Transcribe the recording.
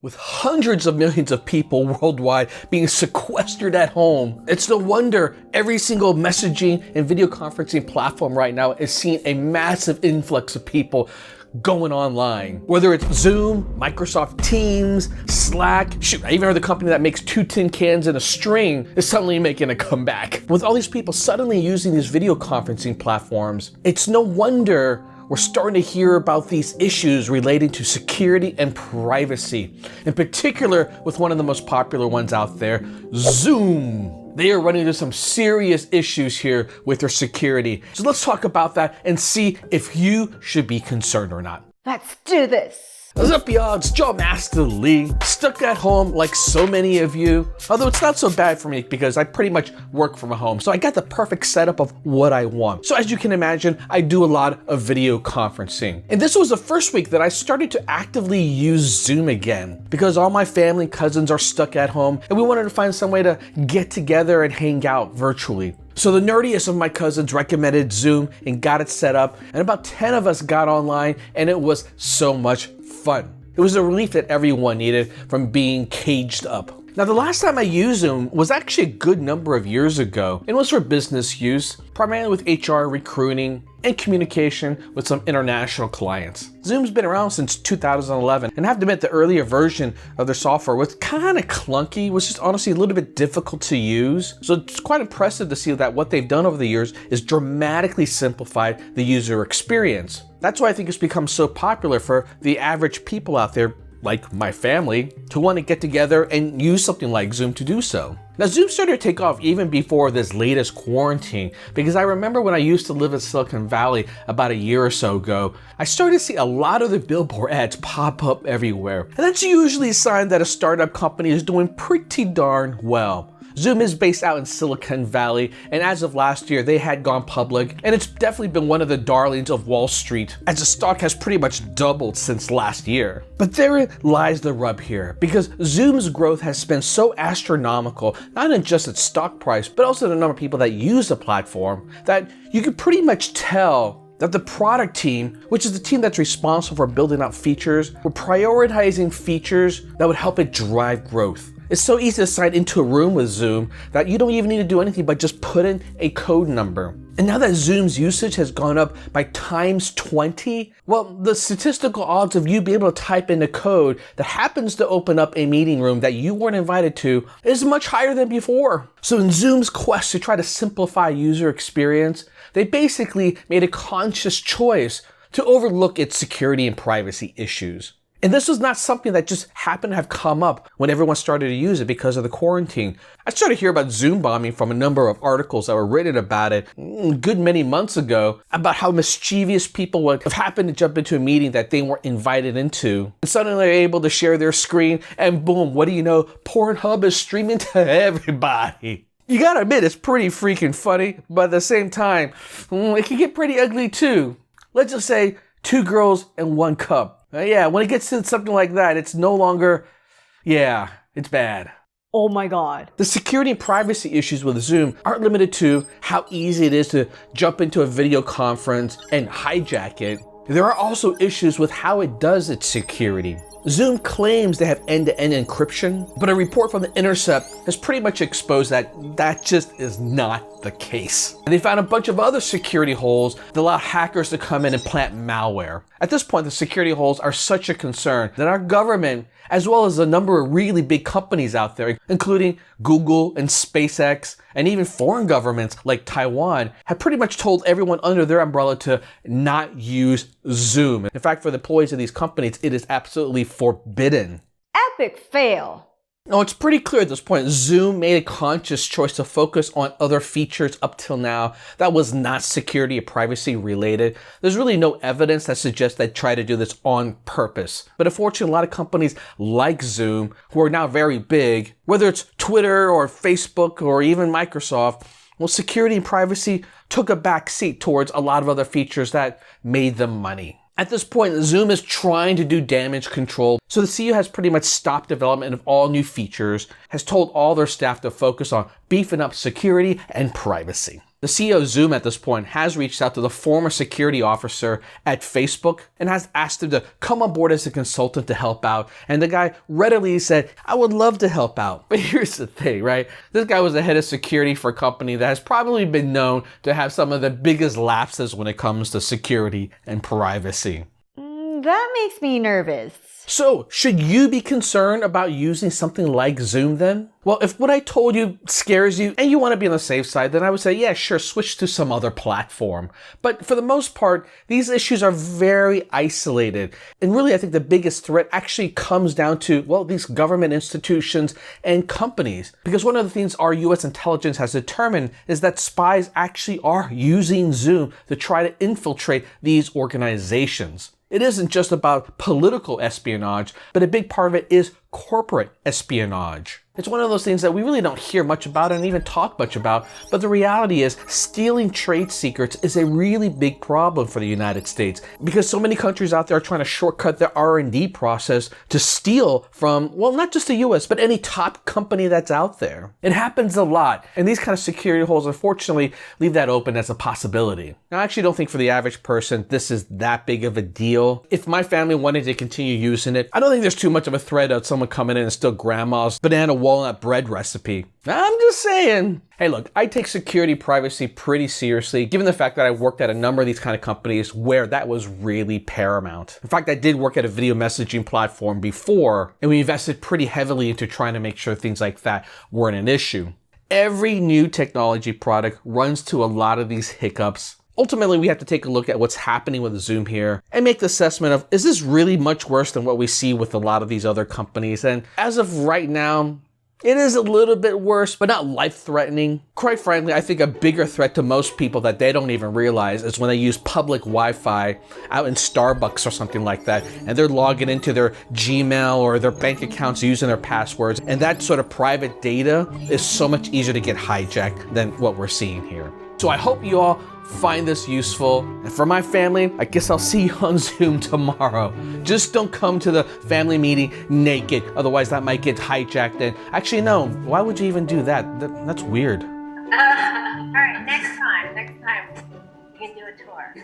With hundreds of millions of people worldwide being sequestered at home, it's no wonder every single messaging and video conferencing platform right now is seeing a massive influx of people going online. Whether it's Zoom, Microsoft Teams, Slack, shoot, I even heard the company that makes 2 tin cans and a string is suddenly making a comeback. With all these people suddenly using these video conferencing platforms, it's no wonder we're starting to hear about these issues relating to security and privacy. In particular, with one of the most popular ones out there, Zoom. They are running into some serious issues here with their security. So let's talk about that and see if you should be concerned or not. Let's do this. What's up, y'all? It's Joe Master Lee, stuck at home like so many of you. Although it's not so bad for me because I pretty much work from home, so I got the perfect setup of what I want. So as you can imagine, I do a lot of video conferencing. And this was the first week that I started to actively use Zoom again because all my family and cousins are stuck at home and we wanted to find some way to get together and hang out virtually. So the nerdiest of my cousins recommended Zoom and got it set up, and about 10 of us got online and it was so much fun. It was a relief that everyone needed from being caged up. Now, the last time I used Zoom was actually a good number of years ago, and it was for business use, primarily with HR, recruiting, and communication with some international clients. Zoom's been around since 2011, and I have to admit the earlier version of their software was kind of clunky, was just honestly a little bit difficult to use. So it's quite impressive to see that what they've done over the years is dramatically simplified the user experience. That's why I think it's become so popular for the average people out there, like my family, to want to get together and use something like Zoom to do so. Now, Zoom started to take off even before this latest quarantine, because I remember when I used to live in Silicon Valley about a year or so ago, I started to see a lot of the billboard ads pop up everywhere. And that's usually a sign that a startup company is doing pretty darn well. Zoom is based out in Silicon Valley, and as of last year, they had gone public, and it's definitely been one of the darlings of Wall Street, as the stock has pretty much doubled since last year. But therein lies the rub here, because Zoom's growth has been so astronomical, not in just its stock price, but also the number of people that use the platform, that you can pretty much tell that the product team, which is the team that's responsible for building out features, were prioritizing features that would help it drive growth. It's so easy to sign into a room with Zoom that you don't even need to do anything but just put in a code number. And now that Zoom's usage has gone up by times 20, well, the statistical odds of you being able to type in a code that happens to open up a meeting room that you weren't invited to is much higher than before. So in Zoom's quest to try to simplify user experience, they basically made a conscious choice to overlook its security and privacy issues. And this was not something that just happened to have come up when everyone started to use it because of the quarantine. I started to hear about Zoombombing from a number of articles that were written about it a good many months ago, about how mischievous people would have happened to jump into a meeting that they weren't invited into. And suddenly they're able to share their screen, and boom, what do you know? Pornhub is streaming to everybody. You gotta admit, it's pretty freaking funny, but at the same time, it can get pretty ugly too. Let's just say 2 girls and 1 cup. Yeah, when it gets to something like that, it's no longer, it's bad. Oh my God. The security and privacy issues with Zoom aren't limited to how easy it is to jump into a video conference and hijack it. There are also issues with how it does its security. Zoom claims they have end-to-end encryption, but a report from The Intercept has pretty much exposed that that just is not the case. And they found a bunch of other security holes that allow hackers to come in and plant malware. At this point, the security holes are such a concern that our government, as well as a number of really big companies out there, including Google and SpaceX, and even foreign governments like Taiwan, have pretty much told everyone under their umbrella to not use Zoom. In fact, for the employees of these companies, it is absolutely forbidden. Epic fail. Now, it's pretty clear at this point, Zoom made a conscious choice to focus on other features up till now that was not security or privacy related. There's really no evidence that suggests they try to do this on purpose. But unfortunately, a lot of companies like Zoom, who are now very big, whether it's Twitter or Facebook or even Microsoft, well, security and privacy took a back seat towards a lot of other features that made them money. At this point, Zoom is trying to do damage control, so the CEO has pretty much stopped development of all new features, has told all their staff to focus on beefing up security and privacy. The CEO of Zoom at this point has reached out to the former security officer at Facebook and has asked him to come on board as a consultant to help out. And the guy readily said, I would love to help out. But here's the thing, right? This guy was the head of security for a company that has probably been known to have some of the biggest lapses when it comes to security and privacy. That makes me nervous. So, should you be concerned about using something like Zoom then? Well, if what I told you scares you and you want to be on the safe side, then I would say, yeah, sure, switch to some other platform. But for the most part, these issues are very isolated. And really, I think the biggest threat actually comes down to, well, these government institutions and companies. Because one of the things our US intelligence has determined is that spies actually are using Zoom to try to infiltrate these organizations. It isn't just about political espionage, but a big part of it is corporate espionage. It's one of those things that we really don't hear much about and even talk much about, but the reality is stealing trade secrets is a really big problem for the United States because so many countries out there are trying to shortcut their R&D process to steal from, well, not just the US, but any top company that's out there. It happens a lot, and these kind of security holes, unfortunately, leave that open as a possibility. Now, I actually don't think for the average person this is that big of a deal. If my family wanted to continue using it, I don't think there's too much of a threat of someone coming in and steal grandma's banana walnut bread recipe. I'm just saying. Hey, look, I take security privacy pretty seriously, given the fact that I worked at a number of these kind of companies where that was really paramount. In fact, I did work at a video messaging platform before, and we invested pretty heavily into trying to make sure things like that weren't an issue. Every new technology product runs to a lot of these hiccups. Ultimately, we have to take a look at what's happening with Zoom here and make the assessment of, is this really much worse than what we see with a lot of these other companies? And as of right now, it is a little bit worse, but not life-threatening. Quite frankly, I think a bigger threat to most people that they don't even realize is when they use public Wi-Fi out in Starbucks or something like that, and they're logging into their Gmail or their bank accounts using their passwords, and that sort of private data is so much easier to get hijacked than what we're seeing here. So I hope you all find this useful. And for my family, I guess I'll see you on Zoom tomorrow. Just don't come to the family meeting naked, otherwise that might get hijacked. And actually, no, why would you even do that? That's weird. All right, next time, you can do a tour.